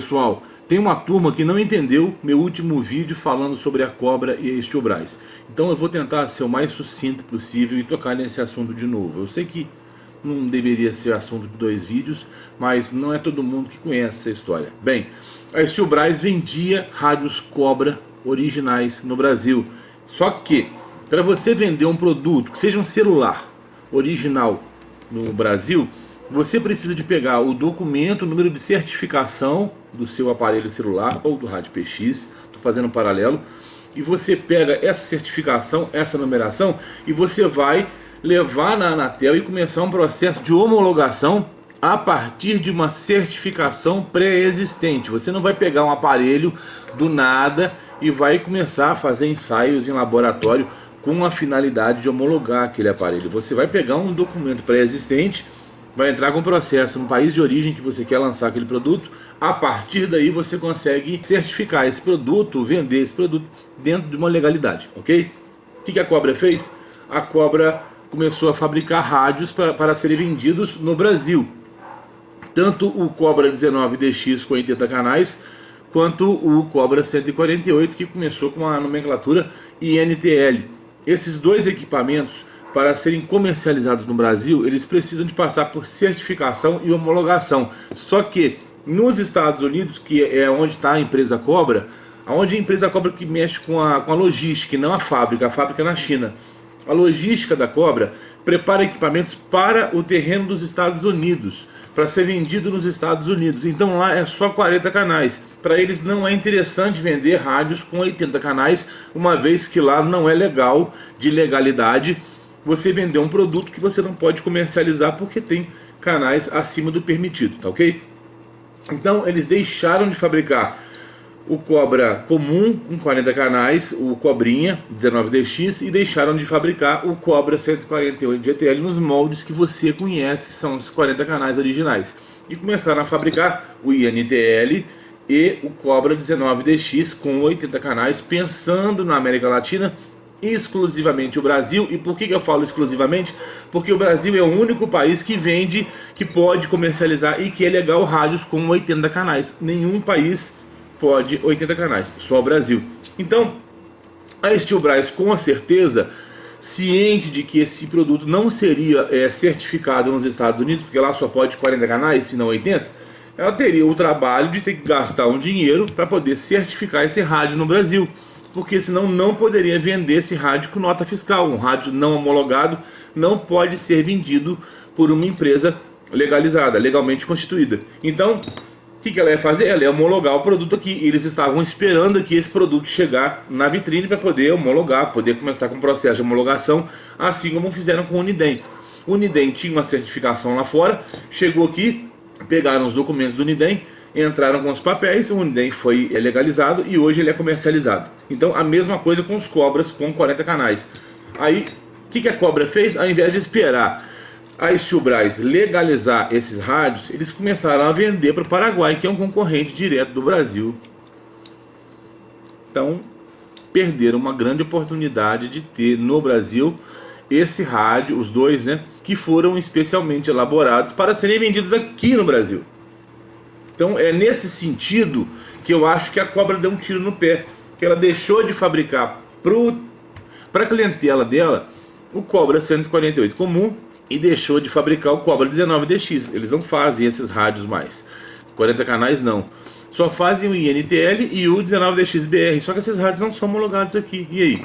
Pessoal, tem uma turma que não entendeu meu último vídeo falando sobre a cobra e a Steel Braz. Então eu vou tentar ser o mais sucinto possível e tocar nesse assunto de novo. Eu sei que não deveria ser assunto de 2 vídeos, mas não é todo mundo que conhece essa história. Bem, a Steel Braz vendia rádios Cobra originais no Brasil. Só que, para você vender um produto que seja um celular original no Brasil, você precisa de pegar o documento, o número de certificação do seu aparelho celular ou do rádio PX, estou fazendo um paralelo, e você pega essa certificação, essa numeração, e você vai levar na Anatel e começar um processo de homologação a partir de uma certificação pré-existente. Você não vai pegar um aparelho do nada e vai começar a fazer ensaios em laboratório com a finalidade de homologar aquele aparelho. Você vai pegar um documento pré-existente, vai entrar com o processo no país de origem que você quer lançar aquele produto. A partir daí você consegue certificar esse produto, vender esse produto dentro de uma legalidade, ok? O que a Cobra fez? A Cobra começou a fabricar rádios para serem vendidos no Brasil. Tanto o Cobra 19DX com 80 canais, quanto o Cobra 148, que começou com a nomenclatura INTL. Esses dois equipamentos, para serem comercializados no Brasil, eles precisam de passar por certificação e homologação. Só que nos Estados Unidos, que é onde está a empresa Cobra, onde a empresa Cobra que mexe com a logística, e não a fábrica é na China. A logística da Cobra prepara equipamentos para o terreno dos Estados Unidos, para ser vendido nos Estados Unidos. Então lá é só 40 canais. Para eles não é interessante vender rádios com 80 canais, uma vez que lá não é legal, de legalidade, você vender um produto que você não pode comercializar porque tem canais acima do permitido, tá ok? Então eles deixaram de fabricar o Cobra comum com 40 canais, o Cobrinha 19DX, e deixaram de fabricar o Cobra 148 GTL nos moldes que você conhece, que são os 40 canais originais. E começaram a fabricar o INTL e o Cobra 19DX com 80 canais, pensando na América Latina, exclusivamente o Brasil. E por que eu falo exclusivamente? Porque o Brasil é o único país que vende, que pode comercializar e que é legal rádios com 80 canais. Nenhum país pode 80 canais, só o Brasil. Então, a Steel Braz, com certeza, ciente de que esse produto não seria certificado nos Estados Unidos, porque lá só pode 40 canais, se não 80, ela teria o trabalho de ter que gastar um dinheiro para poder certificar esse rádio no Brasil, porque senão não poderia vender esse rádio com nota fiscal. Um rádio não homologado não pode ser vendido por uma empresa legalizada, legalmente constituída. Então, o que ela ia fazer? Ela ia homologar o produto aqui. E eles estavam esperando aqui esse produto chegar na vitrine para poder homologar, poder começar com o processo de homologação, assim como fizeram com o Unidem. O Unidem tinha uma certificação lá fora, chegou aqui, pegaram os documentos do Unidem, entraram com os papéis, o Unidem foi legalizado e hoje ele é comercializado. Então a mesma coisa com os Cobras com 40 canais. Aí, o que a Cobra fez? Ao invés de esperar a Steel Braz legalizar esses rádios, eles começaram a vender para o Paraguai, que é um concorrente direto do Brasil. Então, perderam uma grande oportunidade de ter no Brasil esse rádio, os dois, né, que foram especialmente elaborados para serem vendidos aqui no Brasil. Então, é nesse sentido que eu acho que a Cobra deu um tiro no pé, que ela deixou de fabricar para a clientela dela o Cobra 148 comum, e deixou de fabricar o Cobra 19DX. Eles não fazem esses rádios mais. 40 canais não. Só fazem o INTL e o 19DX-BR. Só que esses rádios não são homologados aqui. E aí?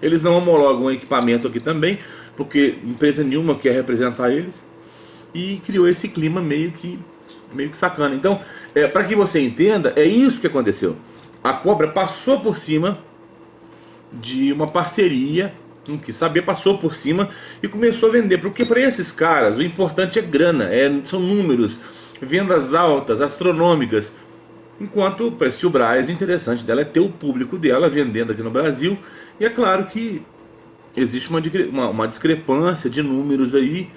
Eles não homologam o equipamento aqui também, porque empresa nenhuma quer representar eles. E criou esse clima meio que sacana. Então, para que você entenda, é isso que aconteceu. A Cobra passou por cima de uma parceria, não quis saber, passou por cima e começou a vender, porque para esses caras o importante é grana, são números, vendas altas, astronômicas, enquanto para a Steel Braz o interessante dela é ter o público dela vendendo aqui no Brasil. E é claro que existe uma discrepância de números aí,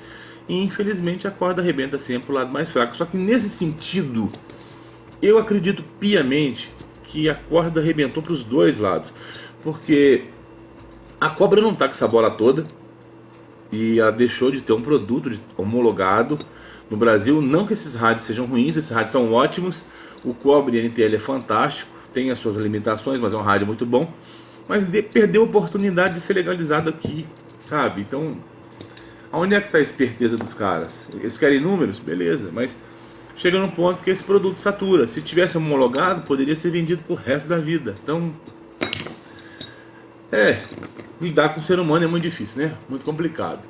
e infelizmente a corda arrebenta sempre o lado mais fraco. Só que nesse sentido, eu acredito piamente que a corda arrebentou para os dois lados, porque a Cobra não está com essa bola toda e ela deixou de ter um produto homologado no Brasil. Não que esses rádios sejam ruins, esses rádios são ótimos. O cobre NTL é fantástico, tem as suas limitações, mas é um rádio muito bom. Mas perdeu a oportunidade de ser legalizado aqui, sabe? Então, aonde é que está a esperteza dos caras? Eles querem números? Beleza, mas chega num ponto que esse produto satura. Se tivesse homologado, poderia ser vendido pro resto da vida. Então, lidar com o ser humano é muito difícil, né? Muito complicado.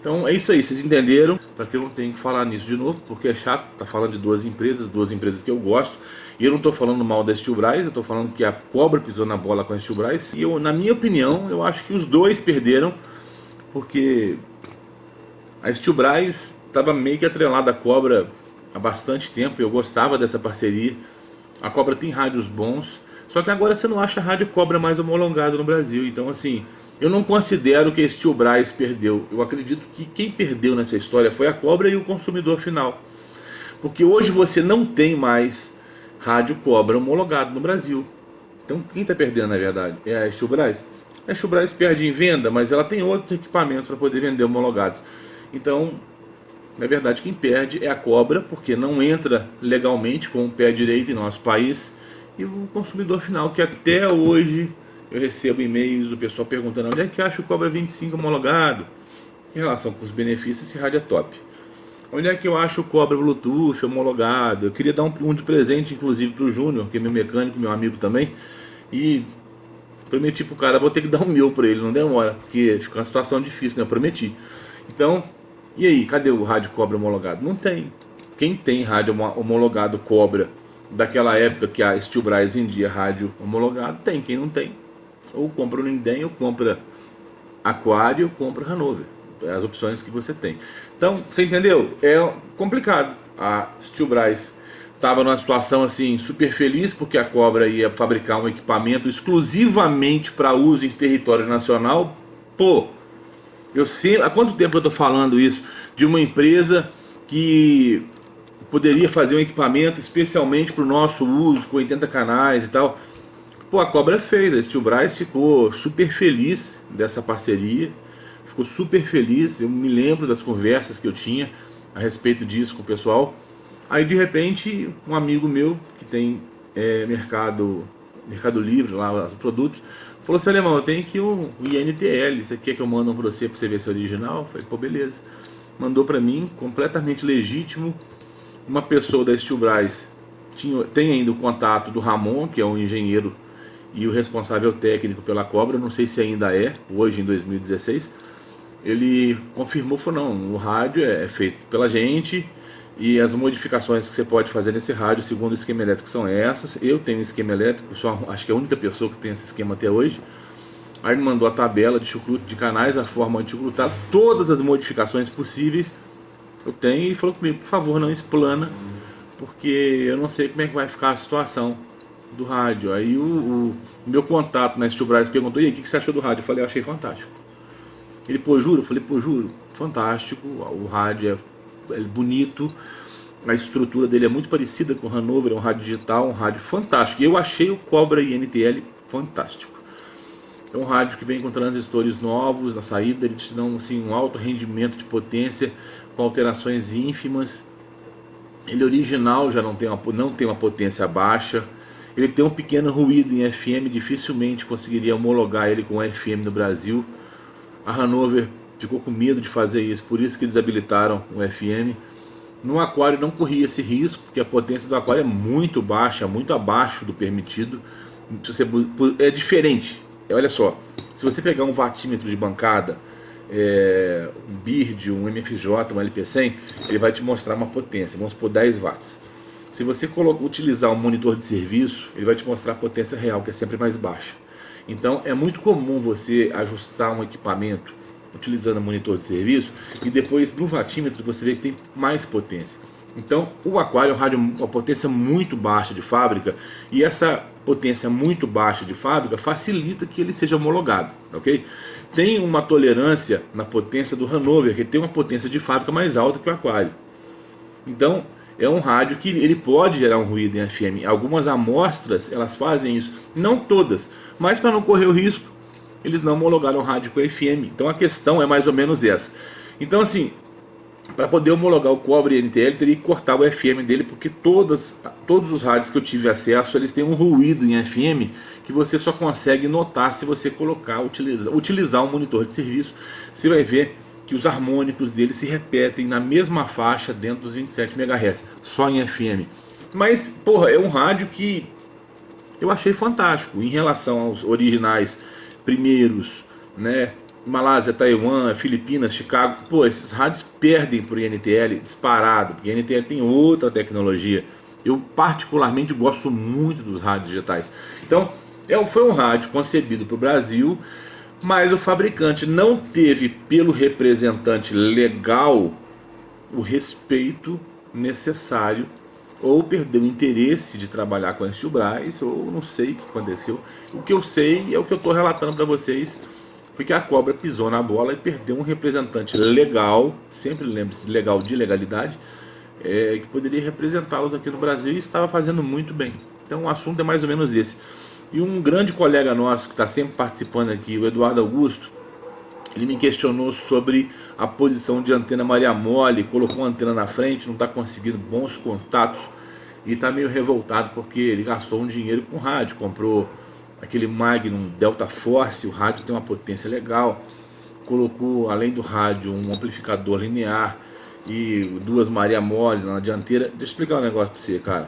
Então é isso aí, vocês entenderam? Para que eu não tenho que falar nisso de novo, porque é chato, tá falando de duas empresas que eu gosto. E eu não tô falando mal da Stilbras, eu tô falando que a cobra pisou na bola com a Stilbras. E eu, na minha opinião, eu acho que os dois perderam, porque a Stilbras estava meio que atrelada à cobra há bastante tempo. Eu gostava dessa parceria. A cobra tem rádios bons, só que agora você não acha rádio cobra mais homologado no Brasil. Então assim, eu não considero que a Stilbras perdeu. Eu acredito que quem perdeu nessa história foi a cobra e o consumidor final. Porque hoje você não tem mais rádio cobra homologado no Brasil. Então quem está perdendo na verdade é a Stilbras. A Stilbras perde em venda, mas ela tem outros equipamentos para poder vender homologados. Então, na verdade, quem perde é a cobra, porque não entra legalmente com o pé direito em nosso país. E o consumidor final, que até hoje eu recebo e-mails do pessoal perguntando onde é que acha o Cobra 25 homologado. Em relação com os benefícios, esse rádio é top. Onde é que eu acho o Cobra Bluetooth homologado? Eu queria dar um de presente, inclusive, para o Júnior, que é meu mecânico, meu amigo também. E prometi pro cara, vou ter que dar um meu para ele, não demora, porque fica uma situação difícil, né? Eu prometi. Então, e aí, cadê o rádio Cobra homologado? Não tem. Quem tem rádio homologado Cobra daquela época que a Stilbras vendia rádio homologado, tem. Quem não tem, ou compra o Nindem, ou compra Aquário, ou compra Hanover. É as opções que você tem. Então, você entendeu? É complicado. A Stilbras estava numa situação assim super feliz porque a Cobra ia fabricar um equipamento exclusivamente para uso em território nacional. Pô, eu sei há quanto tempo eu estou falando isso de uma empresa que poderia fazer um equipamento especialmente para o nosso uso, com 80 canais e tal. Pô, a Cobra fez, a Stilbras ficou super feliz dessa parceria, ficou super feliz. Eu me lembro das conversas que eu tinha a respeito disso com o pessoal. Aí de repente um amigo meu que tem Mercado Livre, lá os produtos, falou assim: Alemão, eu tenho aqui o INTL, você quer que eu mando para você ver se é original? Eu falei, pô, beleza. Mandou para mim, completamente legítimo. Uma pessoa da Stilbras tem ainda o contato do Ramon, que é um engenheiro e o responsável técnico pela Cobra, não sei se ainda é, hoje em 2016. Ele confirmou, falou, não, o rádio é feito pela gente e as modificações que você pode fazer nesse rádio, segundo o esquema elétrico, são essas. Eu tenho um esquema elétrico, acho que é a única pessoa que tem esse esquema até hoje. Aí ele mandou a tabela de canais, a forma de chucrutar, todas as modificações possíveis eu tenho, e falou comigo, por favor, não explana, porque eu não sei como é que vai ficar a situação do rádio. Aí o meu contato na Stilbras perguntou, e aí, o que você achou do rádio? Eu falei, eu achei fantástico. Ele, pô, juro? Eu falei, pô, juro, fantástico, o rádio é bonito, a estrutura dele é muito parecida com o Hanover, é um rádio digital, um rádio fantástico. E eu achei o Cobra INTL fantástico. É um rádio que vem com transistores novos na saída, eles te dão assim, um alto rendimento de potência, com alterações ínfimas. Ele original já não tem uma potência baixa. Ele tem um pequeno ruído em FM, dificilmente conseguiria homologar ele com FM no Brasil. A Hanover ficou com medo de fazer isso, por isso que eles habilitaram o FM. No Aquário não corria esse risco, porque a potência do Aquário é muito baixa, muito abaixo do permitido. É diferente. Olha só, se você pegar um watímetro de bancada, um BIRD, um MFJ, um LP100, ele vai te mostrar uma potência, vamos supor 10 watts. Se você utilizar um monitor de serviço, ele vai te mostrar a potência real, que é sempre mais baixa. Então é muito comum você ajustar um equipamento utilizando um monitor de serviço e depois no watímetro você vê que tem mais potência. Então o Aquário é um rádio com uma potência muito baixa de fábrica, e essa potência muito baixa de fábrica facilita que ele seja homologado, ok? Tem uma tolerância na potência do Hanover, que ele tem uma potência de fábrica mais alta que o Aquário. Então é um rádio que ele pode gerar um ruído em FM. Algumas amostras elas fazem isso, não todas, mas para não correr o risco, eles não homologaram o rádio com FM. Então a questão é mais ou menos essa. Então assim, Para poder homologar o cobre NTL, teria que cortar o FM dele, porque todos os rádios que eu tive acesso, eles têm um ruído em FM que você só consegue notar se você utilizar um monitor de serviço. Você vai ver que os harmônicos dele se repetem na mesma faixa dentro dos 27 MHz, só em FM. Mas, porra, é um rádio que eu achei fantástico em relação aos originais primeiros, né? Malásia, Taiwan, Filipinas, Chicago, pô, esses rádios perdem pro INTL disparado, porque o INTL tem outra tecnologia. Eu particularmente gosto muito dos rádios digitais. Então, foi um rádio concebido para o Brasil, mas o fabricante não teve pelo representante legal o respeito necessário, ou perdeu o interesse de trabalhar com a Stilbras, ou não sei o que aconteceu. O que eu sei é o que eu estou relatando para vocês, porque a Cobra pisou na bola e perdeu um representante legal, sempre lembre-se, legal de legalidade, que poderia representá-los aqui no Brasil e estava fazendo muito bem. Então o assunto é mais ou menos esse. E um grande colega nosso que está sempre participando aqui, o Eduardo Augusto, ele me questionou sobre a posição de antena Maria Mole, colocou uma antena na frente, não está conseguindo bons contatos e está meio revoltado porque ele gastou um dinheiro com rádio, comprou aquele Magnum Delta Force, o rádio tem uma potência legal, colocou além do rádio um amplificador linear e duas Maria Mole na dianteira. Deixa eu explicar um negócio para você, cara.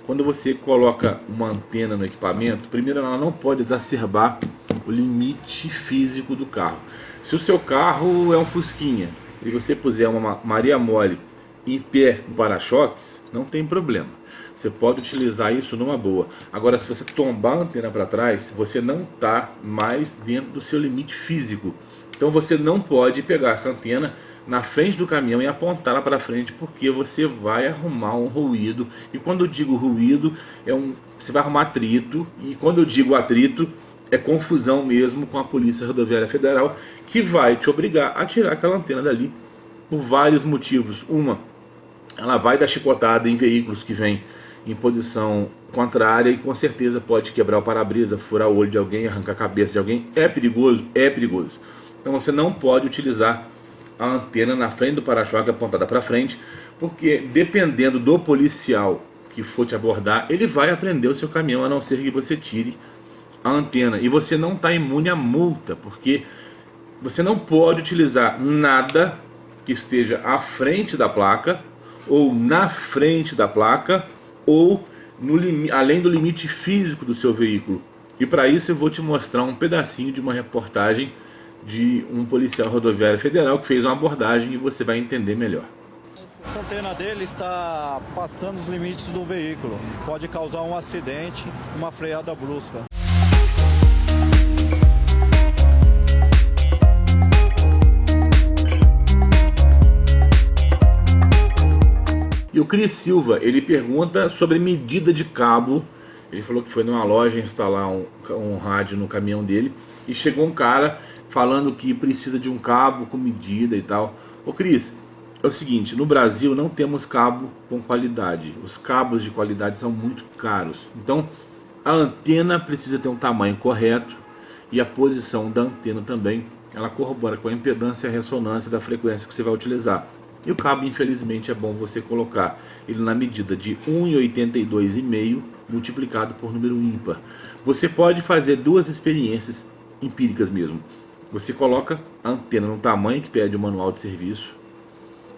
Quando você coloca uma antena no equipamento, primeiro ela não pode exacerbar o limite físico do carro. Se o seu carro é um Fusquinha e você puser uma Maria Mole em pé no para-choques, não tem problema. Você pode utilizar isso numa boa. Agora, se você tombar a antena para trás, você não está mais dentro do seu limite físico. Então você não pode pegar essa antena na frente do caminhão e apontá-la para frente, porque você vai arrumar um ruído. E quando eu digo ruído, você vai arrumar atrito. E quando eu digo atrito, é confusão mesmo com a Polícia Rodoviária Federal, que vai te obrigar a tirar aquela antena dali por vários motivos. Ela vai dar chicotada em veículos que vêm em posição contrária e com certeza pode quebrar o para-brisa, furar o olho de alguém, arrancar a cabeça de alguém. É perigoso? É perigoso. Então você não pode utilizar a antena na frente do para-choque apontada para frente, porque dependendo do policial que for te abordar, ele vai apreender o seu caminhão, a não ser que você tire a antena. E você não está imune à multa, porque você não pode utilizar nada que esteja à frente da placa, ou na frente da placa, ou além do limite físico do seu veículo. E para isso eu vou te mostrar um pedacinho de uma reportagem de um policial rodoviário federal que fez uma abordagem e você vai entender melhor. Essa antena dele está passando os limites do veículo. Pode causar um acidente, uma freada brusca. E o Cris Silva, ele pergunta sobre medida de cabo. Ele falou que foi numa loja instalar um rádio no caminhão dele e chegou um cara falando que precisa de um cabo com medida e tal. Ô Cris, é o seguinte, no Brasil não temos cabo com qualidade. Os cabos de qualidade são muito caros. Então a antena precisa ter um tamanho correto e a posição da antena também, ela corrobora com a impedância e a ressonância da frequência que você vai utilizar. E o cabo, infelizmente, é bom você colocar ele na medida de 1,82,5 multiplicado por número ímpar. Você pode fazer duas experiências empíricas mesmo. Você coloca a antena no tamanho que pede o manual de serviço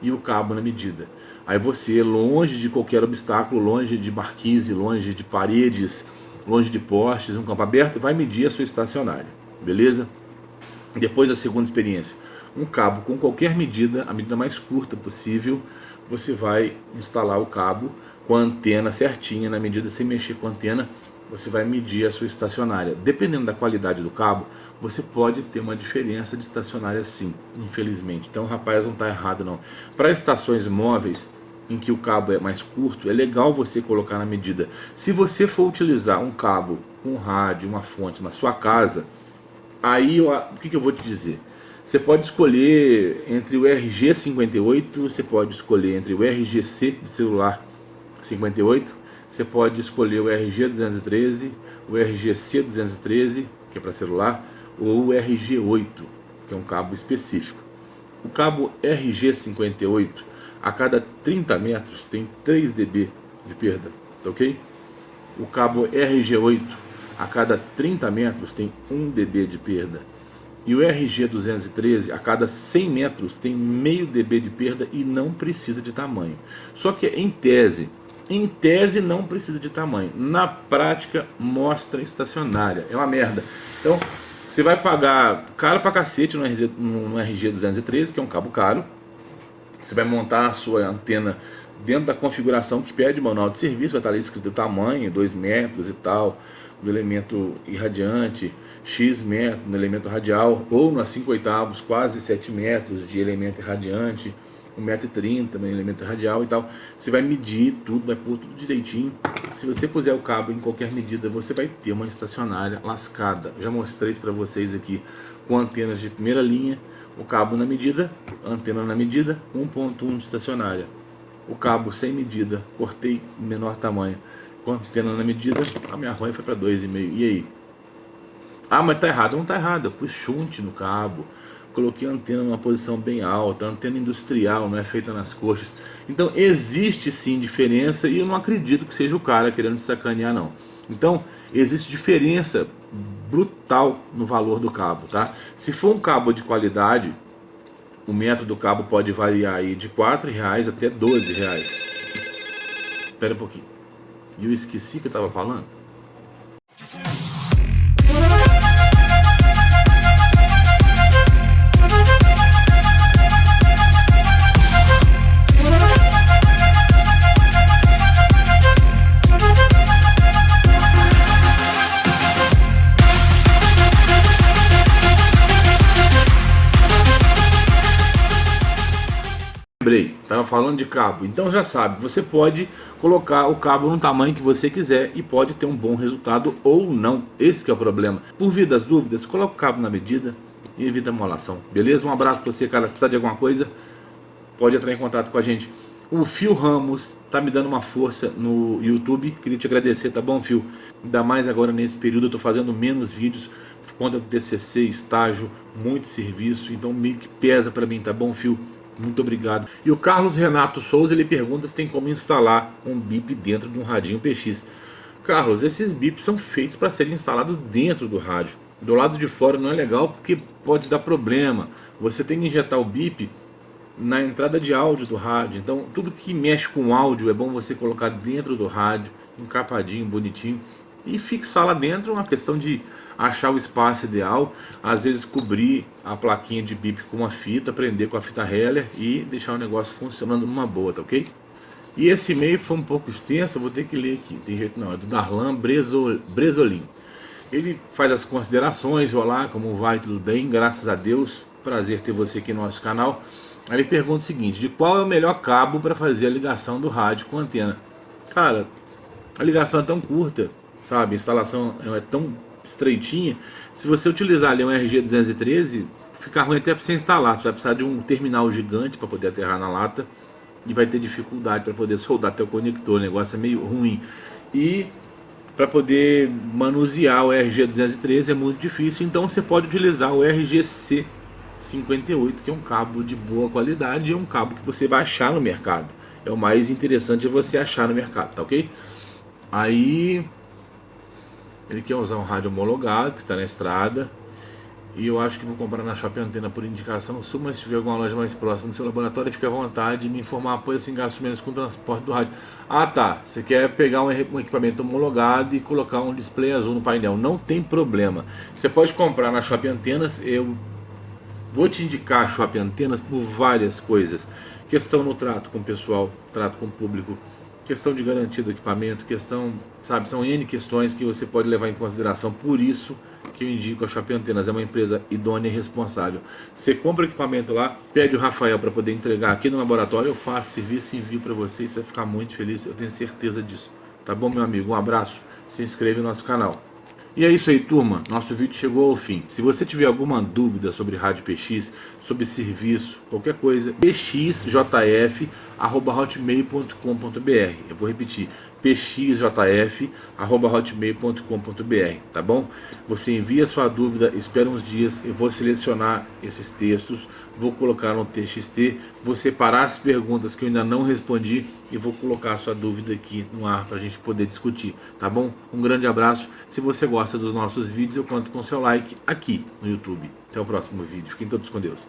e o cabo na medida. Aí você, longe de qualquer obstáculo, longe de marquise, longe de paredes, longe de postes, um campo aberto, vai medir a sua estacionária, beleza? Depois da segunda experiência, um cabo com qualquer medida, a medida mais curta possível, você vai instalar o cabo com a antena certinha, na medida sem mexer com a antena, você vai medir a sua estacionária. Dependendo da qualidade do cabo, você pode ter uma diferença de estacionária sim, infelizmente. Então o rapaz não está errado não. Para estações móveis, em que o cabo é mais curto, é legal você colocar na medida. Se você for utilizar um cabo com rádio, uma fonte na sua casa, aí o que eu vou te dizer? Você pode escolher entre o RG58, você pode escolher entre o RGC de celular 58, você pode escolher o RG213, o RGC213, que é para celular, ou o RG8, que é um cabo específico. O cabo RG58, a cada 30 metros tem 3 dB de perda, tá ok? O cabo RG8, a cada 30 metros tem 1 dB de perda. E o RG213, a cada 100 metros tem meio dB de perda e não precisa de tamanho. Só que em tese não precisa de tamanho. Na prática, mostra estacionária. É uma merda. Então, você vai pagar caro pra cacete no RG213, que é um cabo caro. Você vai montar a sua antena dentro da configuração que pede manual de serviço. Vai estar ali escrito o tamanho, 2 metros e tal, do elemento irradiante, X metros no elemento radial, ou no 5/8, quase 7 metros de elemento irradiante, 1,30 m no elemento radial e tal. Você vai medir tudo, vai pôr tudo direitinho. Se você puser o cabo em qualquer medida, você vai ter uma estacionária lascada. Já mostrei isso para vocês aqui com antenas de primeira linha. O cabo na medida, antena na medida, 1.1 de estacionária. O cabo sem medida, cortei menor tamanho, com antena na medida, a minha ROI foi para 2,5. E aí? Ah, mas tá errado. Não tá errado. Eu pus shunt no cabo, coloquei a antena numa posição bem alta, antena industrial, não é feita nas coxas. Então existe sim diferença e eu não acredito que seja o cara querendo sacanear, não. Então existe diferença brutal no valor do cabo, tá? Se for um cabo de qualidade, o metro do cabo pode variar aí de R$4 até R$12. Espera um pouquinho. E eu esqueci que eu estava falando. Estava falando de cabo. Então já sabe, você pode colocar o cabo no tamanho que você quiser e pode ter um bom resultado ou não. Esse que é o problema. Por via das dúvidas, coloca o cabo na medida e evita a amolação. Beleza? Um abraço para você, cara. Se precisar de alguma coisa, pode entrar em contato com a gente. O Phil Ramos tá me dando uma força no YouTube. Queria te agradecer, tá bom, Phil? Ainda mais agora nesse período, eu tô fazendo menos vídeos por conta do TCC, estágio, muito serviço. Então meio que pesa para mim, tá bom, Phil? Muito obrigado. E o Carlos Renato Souza, ele pergunta se tem como instalar um bip dentro de um radinho PX. Carlos, esses bips são feitos para serem instalados dentro do rádio. Do lado de fora não é legal porque pode dar problema. Você tem que injetar o bip na entrada de áudio do rádio. Então tudo que mexe com áudio é bom você colocar dentro do rádio, encapadinho, bonitinho, e fixar lá dentro. Uma questão de achar o espaço ideal, às vezes cobrir a plaquinha de bip com uma fita, prender com a fita Heller e deixar o negócio funcionando numa boa, tá ok? E esse e-mail foi um pouco extenso, eu vou ter que ler aqui, tem jeito não, é do Darlan Bresolin. Ele faz as considerações: olá, como vai, tudo bem? Graças a Deus, prazer ter você aqui no nosso canal. Aí ele pergunta o seguinte: de qual é o melhor cabo para fazer a ligação do rádio com a antena? Cara, a ligação é tão curta, sabe? A instalação é tão estreitinha. Se você utilizar ali um RG213, fica ruim até para você instalar. Você vai precisar de um terminal gigante para poder aterrar na lata e vai ter dificuldade para poder soldar até o conector. O negócio é meio ruim. E para poder manusear o RG213 é muito difícil. Então você pode utilizar o RGC58, que é um cabo de boa qualidade, é um cabo que você vai achar no mercado. É o mais interessante, é você achar no mercado, tá ok? Aí ele quer usar um rádio homologado, que está na estrada, e eu acho que vou comprar na Shopping Antena por indicação sua, mas se tiver alguma loja mais próxima do seu laboratório, fique à vontade de me informar, apoio assim, gasto menos com o transporte do rádio. Ah tá, você quer pegar um equipamento homologado e colocar um display azul no painel, não tem problema. Você pode comprar na Shopping Antenas, eu vou te indicar a Shopping Antenas por várias coisas. Questão no trato com o pessoal, trato com o público, questão de garantia do equipamento, questão, sabe, são N questões que você pode levar em consideração. Por isso que eu indico a Shopping Antenas, é uma empresa idônea e responsável. Você compra o equipamento lá, pede o Rafael para poder entregar aqui no laboratório, eu faço serviço e envio para você, você vai ficar muito feliz, eu tenho certeza disso. Tá bom, meu amigo? Um abraço, se inscreve no nosso canal. E é isso aí, turma. Nosso vídeo chegou ao fim. Se você tiver alguma dúvida sobre Rádio PX, sobre serviço, qualquer coisa, pxjf@hotmail.com.br. Eu vou repetir, pxjf@hotmail.com.br, tá bom? Você envia sua dúvida, espera uns dias, eu vou selecionar esses textos, vou colocar no TXT, vou separar as perguntas que eu ainda não respondi e vou colocar a sua dúvida aqui no ar para a gente poder discutir, tá bom? Um grande abraço. Se você gosta dos nossos vídeos, eu conto com seu like aqui no YouTube. Até o próximo vídeo. Fiquem todos com Deus.